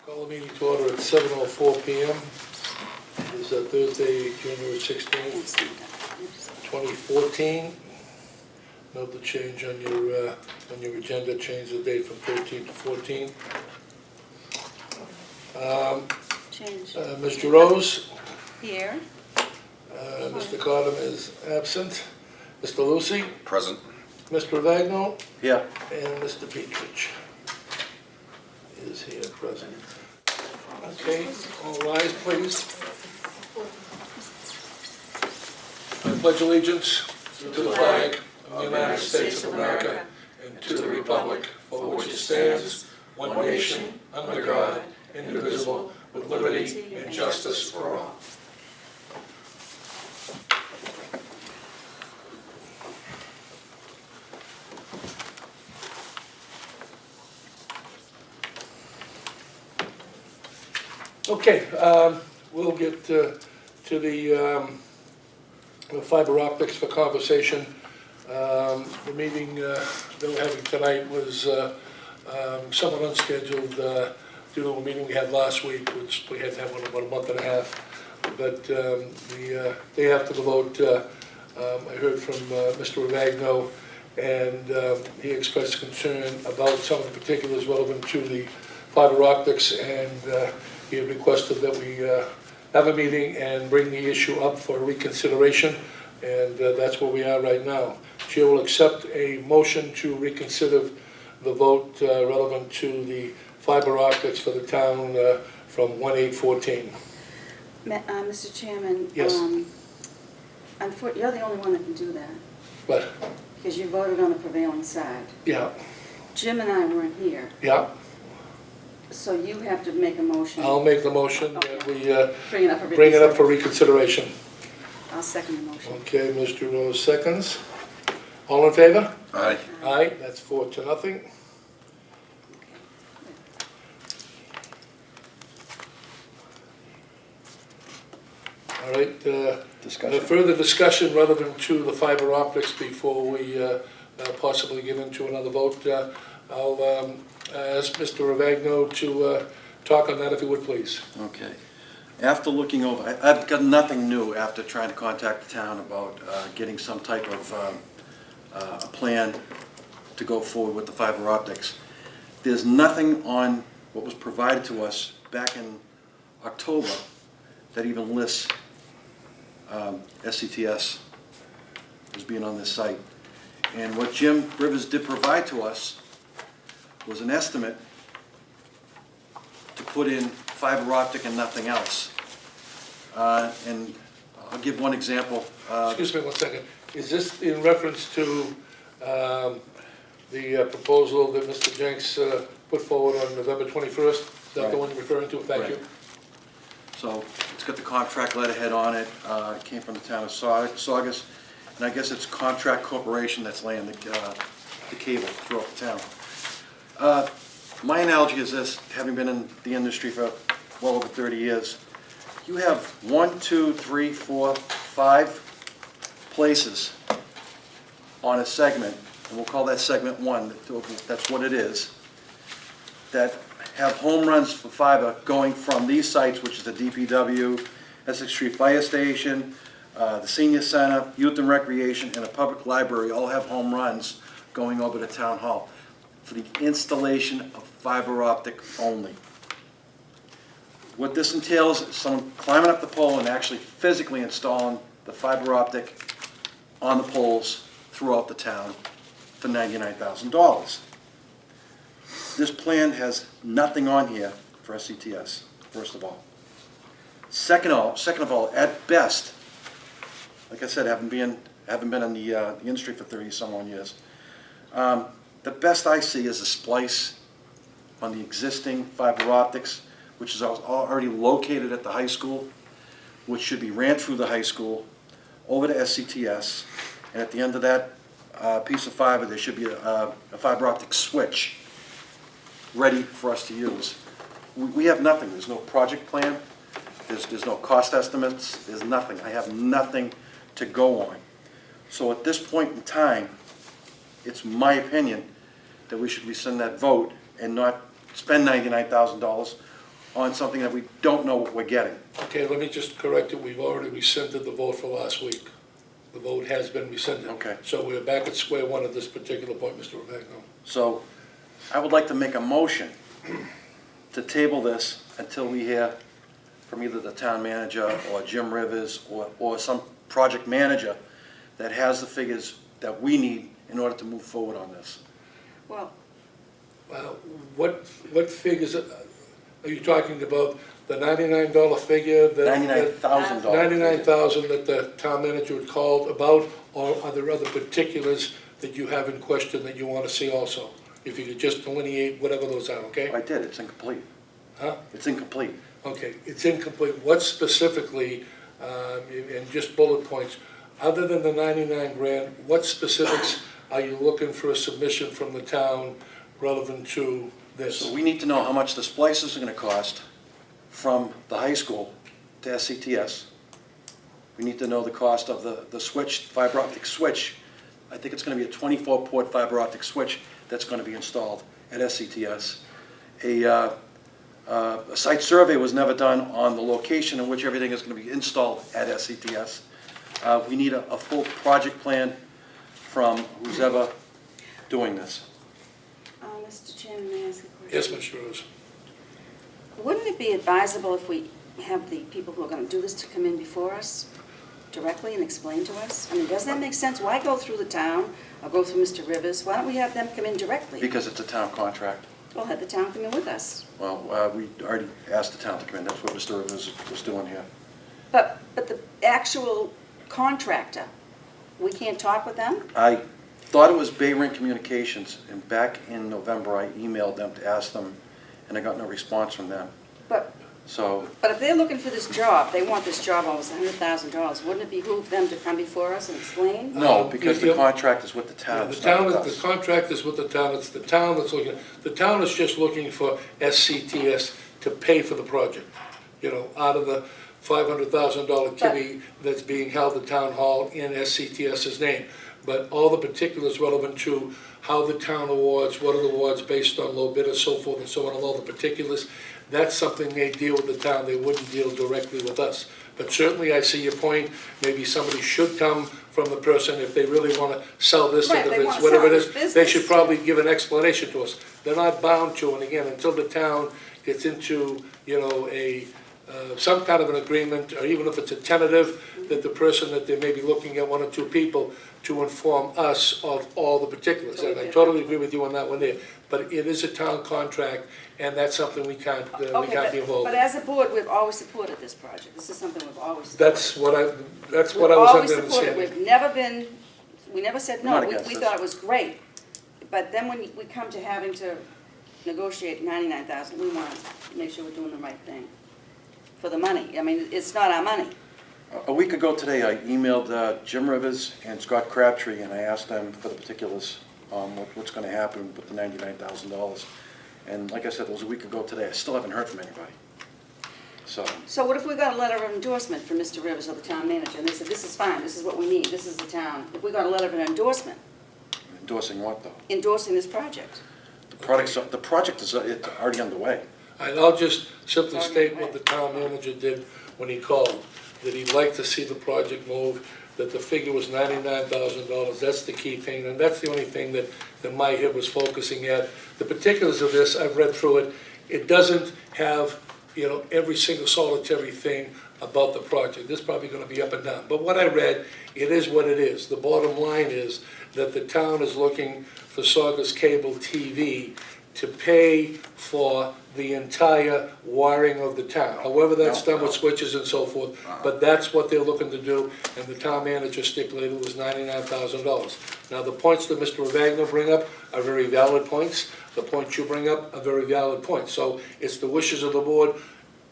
Call the meeting to order at 7:04 p.m. It's Thursday, January 16th, 2014. Note the change on your agenda, change the date from 13 to 14. Change. Ms. Rose, Here. Mr. Cottom is absent. Mr. Lucy, Present. Mr. Vagno, Here. and Mr. Petrich is here present. Okay, all rise, please. I pledge allegiance to the flag of the United States of America and to the republic for which it stands, one nation, under God, indivisible, with liberty and justice for all. Okay, we'll get to the fiber optics for conversation. The meeting that we're having tonight was somewhat unscheduled due to a meeting we had last week, which we had to have one about a month and a half. But the day after the vote, I heard from Mr. Ravagno, and he expressed concern about some of the particulars relevant to the fiber optics, and he had requested that we have a meeting and bring the issue up for reconsideration, and that's where we are right now. Chair will accept a motion to reconsider the vote relevant to the fiber optics for the town from 1/8/14. Mr. Chairman. Yes. You're the only one that can do that, But, because you voted on the prevailing side. yeah, Jim and I weren't here, yeah, so you have to make a motion. I'll make the motion that we Bring it up for bring it up for reconsideration. reconsideration. I'll second the motion. Okay, Mr. Rose seconds. All in favor? Aye. Aye, that's 4-0. All right, further discussion relevant to the fiber optics before we possibly get into another vote. I'll ask Mr. Ravagno to talk on that, if he would, please. Okay. After looking over, I've got nothing new after trying to contact the town about getting some type of a plan to go forward with the fiber optics. There's nothing on what was provided to us back in October that even lists SCTS as being on this site. And what Jim Rivers did provide to us was an estimate to put in fiber optic and nothing else. And I'll give one example. Excuse me one second. Is this in reference to the proposal that Mr. Jenks put forward on November 21st? Is that the Right. one you're referring to? Thank you. So it's got the contract letterhead on it. It came from the town of Saugus, and I guess it's Contract Corporation that's laying the cable throughout the town. My analogy is this, having been in the industry for well over 30 years, you have 1, 2, 3, 4, 5 places on a segment, and we'll call that segment 1, that's what it is, that have home runs for fiber going from these sites, which is the DPW, Essex Street Fire Station, the Senior Center, Youth and Recreation, and a public library all have home runs going over to Town Hall for the installation of fiber optic only. What this entails is someone climbing up the pole and actually physically installing the fiber optic on the poles throughout the town for $99,000. This plan has nothing on here for SCTS, first of all. Second of all, at best, like I said, haven't been in the industry for 30-some-odd years. The best I see is a splice on the existing fiber optics, which is already located at the high school, which should be ran through the high school, over to SCTS, and at the end of that piece of fiber, there should be a fiber optic switch ready for us to use. We have nothing. There's no project plan. There's no cost estimates. There's nothing. I have nothing to go on. So at this point in time, it's my opinion that we should rescind that vote and not spend $99,000 on something that we don't know what we're getting. Okay, let me just correct it, we've already rescinded the vote for last week. The vote has been rescinded. Okay. So we're back at square one at this particular point, Mr. Ravagno. So I would like to make a motion to table this until we hear from either the town manager or Jim Rivers or some project manager that has the figures that we need in order to move forward on this. Well, What figures, are you talking about the $99 figure? $99,000. $99,000 that the town manager had called about, or are there other particulars that you have in question that you want to see also? If you could just delineate whatever those are, okay? I did, it's incomplete. Huh? It's incomplete. Okay, it's incomplete. What specifically, and just bullet points, other than the 99 grand, what specifics are you looking for a submission from the town relevant to this? So we need to know how much the splices are gonna cost from the high school to SCTS. We need to know the cost of the switch, fiber optic switch. I think it's gonna be a 24-port fiber optic switch that's gonna be installed at SCTS. A site survey was never done on the location in which everything is gonna be installed at SCTS. We need a full project plan from who's ever doing this. Mr. Chairman, may I ask a question? Yes, Mr. Rose. Wouldn't it be advisable if we have the people who are going to do this to come in before us directly and explain to us? I mean, doesn't that make sense? Why go through the town or go through Mr. Rivers? Why don't we have them come in directly? Because it's a town contract. We'll have the town come in with us. Well, we already asked the town to come in, that's what Mr. Rivers was doing here. But the actual contractor, we can't talk with them? I thought it was Bay Ring Communications, and back in November, I emailed them to ask them, and I got no response from them. But So, if they're looking for this job, they want this job almost $100,000, wouldn't it behoove them to come before us and explain? no, because the Yeah. contract is with the town, The it's not town, with the us. contract is with the town, it's the town that's looking, the town is just looking for SCTS to pay for the project. You know, out of the $500,000 kitty that's being held at Town Hall in SCTS's name. But all the particulars relevant to how the town awards, what are the awards based on low bid and so forth and so on, all the particulars, that's something they deal with the town, they wouldn't deal directly with us. But certainly I see your point, maybe somebody should come from the person if they really want to sell this, Right, or they this, wanna whatever it sell is, this they business. should probably give an explanation to us. They're not bound to, and again, until the town gets into, you know, some kind of an agreement, or even if it's a tentative, that the person that they may be looking at, one or two people, to inform us of all the particulars. And I totally agree with you on that one there. But it is a town contract, and that's something we can't be Okay, involved but in. as a board, we've always supported this project. This is something we've always supported. That's what I was We've always under supported it. understanding. We've never been, we never said no. Not We against this. thought it was great. But then when we come to having to negotiate 99,000, we want to make sure we're doing the right thing for the money. I mean, it's not our money. A week ago today, I emailed Jim Rivers and Scott Crabtree, and I asked them for the particulars on what's gonna happen with the $99,000. And like I said, it was a week ago today, I still haven't heard from anybody. So, What if we got a letter of endorsement from Mr. Rivers or the town manager, and they said, this is fine, this is what we need, this is the town. If we got a letter of endorsement, endorsing what though? endorsing this project. The project is it's already underway. And I'll just simply Sorry, state go what the ahead. town manager did when he called, that he'd like to see the project move, that the figure was $99,000, that's the key thing, and that's the only thing that my head was focusing at. The particulars of this, I've read through it, it doesn't have, you know, every single solitary thing about the project. This is probably gonna be up and down, but what I read, it is what it is. The bottom line is that the town is looking for Saugus Cable TV to pay for the entire wiring of the town. However that's done with switches and so forth, but that's what they're looking to do, and the town manager stipulated was $99,000. Now, the points that Mr. Ravagno bring up are very valid points. The points you bring up are very valid points. So it's the wishes of the board.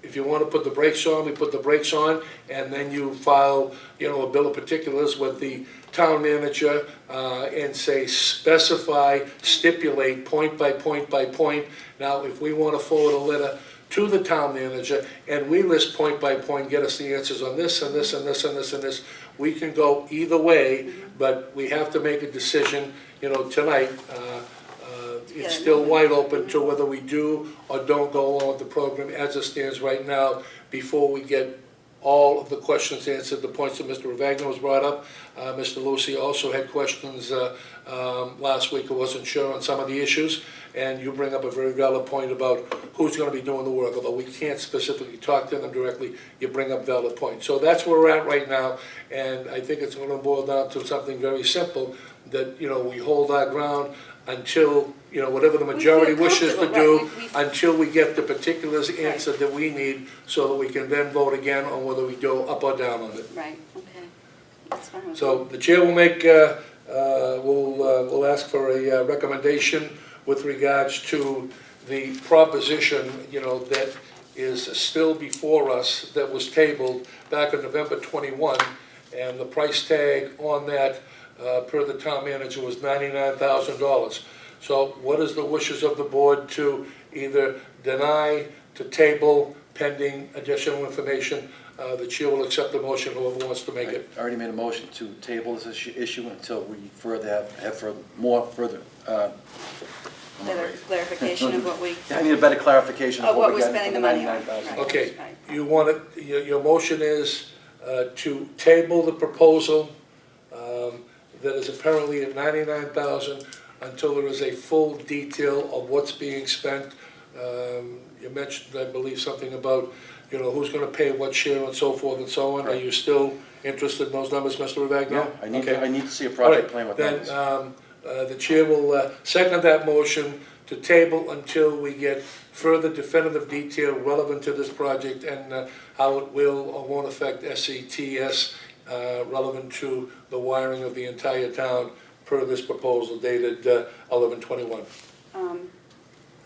If you want to put the brakes on, we put the brakes on, and then you file, you know, a bill of particulars with the town manager and say, specify, stipulate, point by point by point. Now, if we want to forward a letter to the town manager and we list point by point, get us the answers on this and this and this and this and this, we can go either way, but we have to make a decision, you know, tonight. it's still wide open to whether we do or don't go along with the program as it stands right now before we get all of the questions answered, the points that Mr. Ravagno was brought up. Mr. Lucy also had questions last week, who wasn't sure on some of the issues, and you bring up a very valid point about who's going to be doing the work, although we can't specifically talk to them directly, you bring up valid points. So that's where we're at right now, and I think it's going to boil down to something very simple, that, you know, we hold our ground until, you know, whatever the majority wishes to do, until we get the particulars answered that we need, so that we can then vote again on whether we go up or down on it. Right, okay, that's fine. So the chair will make, we'll ask for a recommendation with regards to the proposition, you know, that is still before us, that was tabled back on November 21, and the price tag on that, per the town manager, was $99,000. So what is the wishes of the board to either deny, to table, pending additional information? The chair will accept the motion, whoever wants to make it. I already made a motion to table this issue until we further have more further. Better clarification of what we, I need a better clarification of of what what we're we got spending for the the money on. $99,000. Right. Okay, Right. you want it, your motion is to table the proposal that is apparently at $99,000 until there is a full detail of what's being spent. You mentioned, I believe, something about, you know, who's going to pay what share and so forth and so on. Are you still interested in those numbers, Mr. Ravagno? Yeah, I need to see a All project right, plan with then, numbers. the chair will second that motion to table until we get further definitive detail relevant to this project and how it will or won't affect SCTS relevant to the wiring of the entire town per this proposal dated 11/21.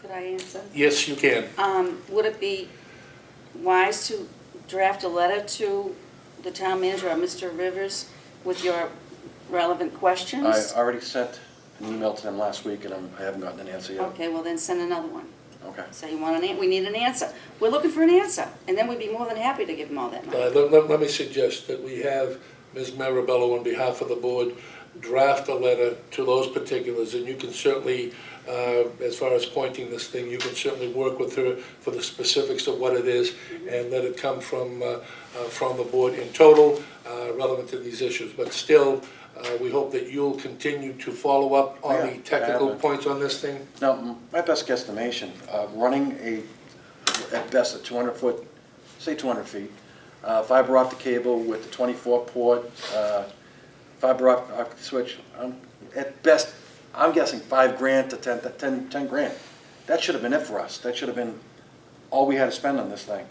could I answer? Yes, you can. Would it be wise to draft a letter to the town manager or Mr. Rivers with your relevant questions? I already sent an email to them last week, and I haven't gotten an answer yet. Okay, well then send another one. Okay. So you want we need an answer. We're looking for an answer, and then we'd be more than happy to give them all that money. Let me suggest that we have Ms. Marabello, on behalf of the board, draft a letter to those particulars, and you can certainly, as far as pointing this thing, you can certainly work with her for the specifics of what it is, and let it come from the board in total, relevant to these issues. But still, we hope that you'll continue to follow up on the technical points on this thing. Now, my best guesstimation, running at best a 200-foot, say 200 feet, fiber optic cable with the 24-port fiber optic switch, at best, I'm guessing $5,000 to 10 grand. That should have been it for us. That should have been all we had to spend on this thing,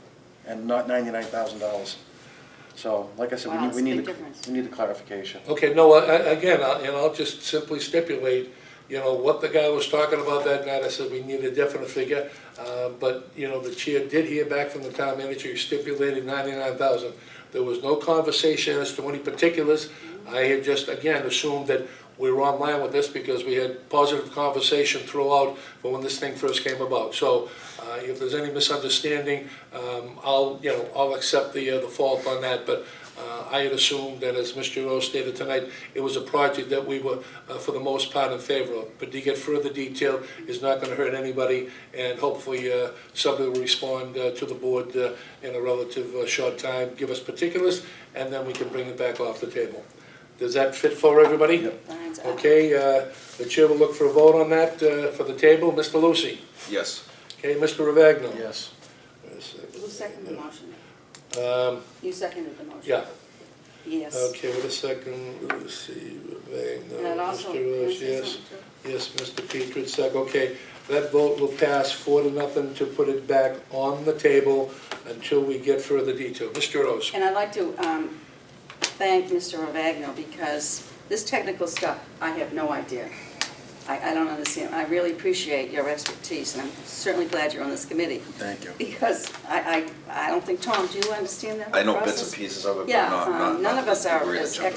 and not $99,000. So, like I said, Wow, we need difference. the clarification. Okay, no, again, I'll just simply stipulate, you know, what the guy was talking about that night. I said we need a definite figure, but, you know, the chair did hear back from the town manager, he stipulated $99,000. There was no conversation as to any particulars. I had just, again, assumed that we were online with this because we had positive conversation throughout for when this thing first came about. So if there's any misunderstanding, I'll accept the fault on that. But I had assumed that, as Mr. Rose stated tonight, it was a project that we were, for the most part, in favor of. But to get further detail is not going to hurt anybody, and hopefully somebody will respond to the board in a relative short time, give us particulars, and then we can bring it back off the table. Does that fit for everybody? Yep. Lines up. Okay, the chair will look for a vote on that for the table. Mr. Lucy? Yes. Okay, Mr. Ravagno? Yes. Who seconded the motion? Um, You seconded the motion? Yeah. Yes. Okay, wait a second. Lucy Ravagno. And it also, Mr. Rose, can I say yes. something too? Yes, Mr. Petrie, second. Okay, that vote will pass 4-0 to put it back on the table until we get further detail. Mr. Rose? And I'd like to thank Mr. Ravagno, because this technical stuff, I have no idea. I don't understand. I really appreciate your expertise, and I'm certainly glad you're on this committee. Thank you. Because I don't think, Tom, do you understand that I know process? bits and pieces of it, but Yeah, not none of us the are degree as that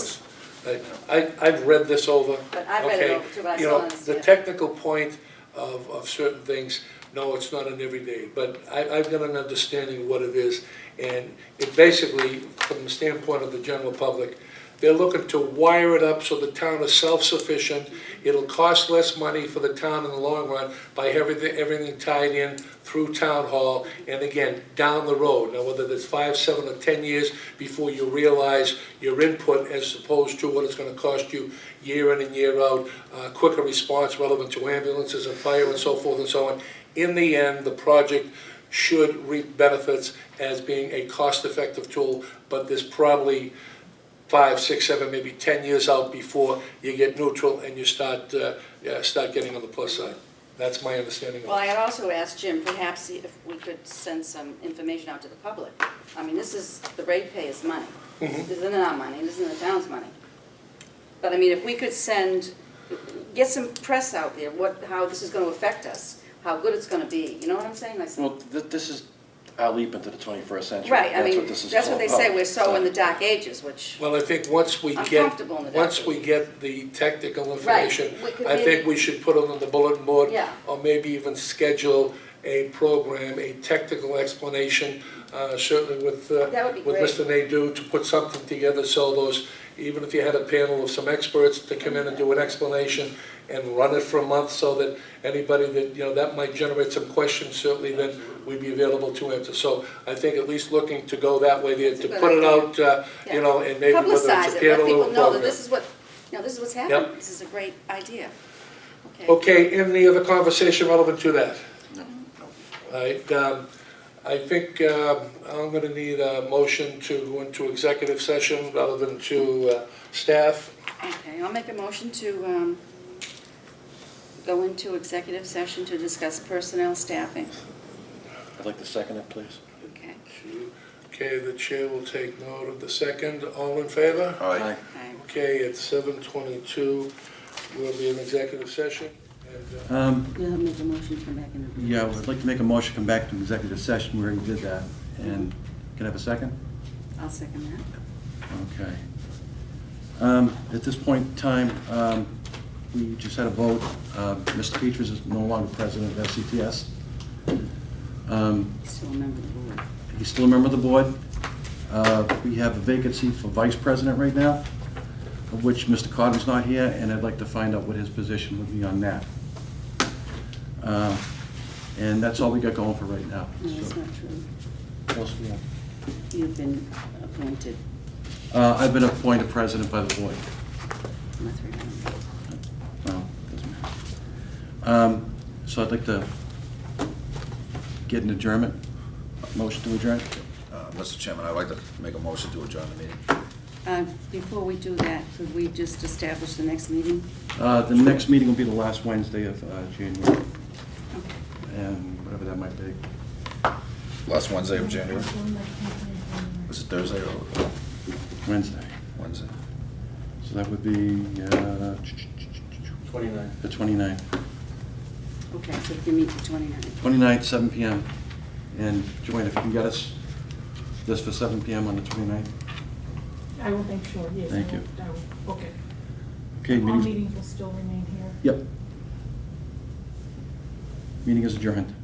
Jim does. I've read this over. But I've read it Okay, over too, but I you still know, understand. the technical point of certain things, no, it's not an everyday, but I've got an understanding of what it is. And it basically, from the standpoint of the general public, They're looking to wire it up so the town is self-sufficient. It'll cost less money for the town in the long run by everything tied in through town hall, and again, down the road. Now, whether it's 5, 7, or 10 years before you realize your input as opposed to what it's gonna cost you year in and year out, quicker response relevant to ambulances and fire and so forth and so on. In the end, the project should reap benefits as being a cost-effective tool, but there's probably 5, 6, 7, maybe 10 years out before you get neutral and you start getting on the plus side. That's my understanding of Well, it. I had also asked Jim, perhaps if we could send some information out to the public. I mean, this is the ratepayers' money. This isn't our money, this isn't the town's money. But I mean, if we could get some press out there, how this is gonna affect us, how good it's gonna be, you know what I'm saying? Well, this is our leap into the 21st century. Right, I That's mean, what this is that's what they all say, about. we're so in the dark ages, which, Well, I think once we I'm get, comfortable in the once dark we ages. get the technical information, we could I think maybe- we should put it on the bulletin board. Yeah. Or maybe even schedule a program, a technical explanation, certainly with That would be great. Mr. Nadeau, to put something together so those, even if you had a panel of some experts to come in and do an explanation and run it for a month so that anybody that, that might generate some questions, certainly then we'd be available to answer. So I think at least looking to go that way there, That's a to good put it idea. out, and maybe whether it's publicize a it, let panel or people a know that program. this is what, this is what's happening. This is a great idea. Okay. Okay, any other conversation relevant to that? No. All right, I think I'm gonna need a motion to go into executive session relevant to staff. Okay, I'll make a motion to go into executive session to discuss personnel staffing. I'd like to second it, please. Okay. Okay, the chair will take note of the second. All in favor? Aye. Okay. Okay, it's 7:22. We'll be in executive session. And, You'll have to make a motion to come back in. Yeah, I'd like to make a motion, come back to executive session, we already did that. And can I have a second? I'll second that. Okay. At this point in time, we just had a vote. Mr. Peters is no longer president of SCTS. Still a member of the board. He's still a member of the board. We have a vacancy for vice president right now, of which Mr. Cotton's not here, and I'd like to find out what his position would be on that. And that's all we got going for right now. No, that's So, not true. what else we have? You've been appointed. I've been appointed president by the board. That's right. Well, doesn't matter. So I'd like to get an adjournment, motion to adjourn. Mr. Chairman, I'd like to make a motion to adjourn the meeting. Before we do that, could we just establish the next meeting? The next meeting will be the last Wednesday of January, Okay. and whatever that might be. Last Wednesday of January. Was it Thursday or Wednesday. Wednesday? So that would be 29. the 29th. Okay, so we can meet the 29th. 29th, 7 PM. And Joanne, if you can get us this for 7 PM on the 29th. I will make sure, yes. Thank you. I will. Okay. Okay, All meeting. meetings will still remain here. Yep. Meeting is adjourned.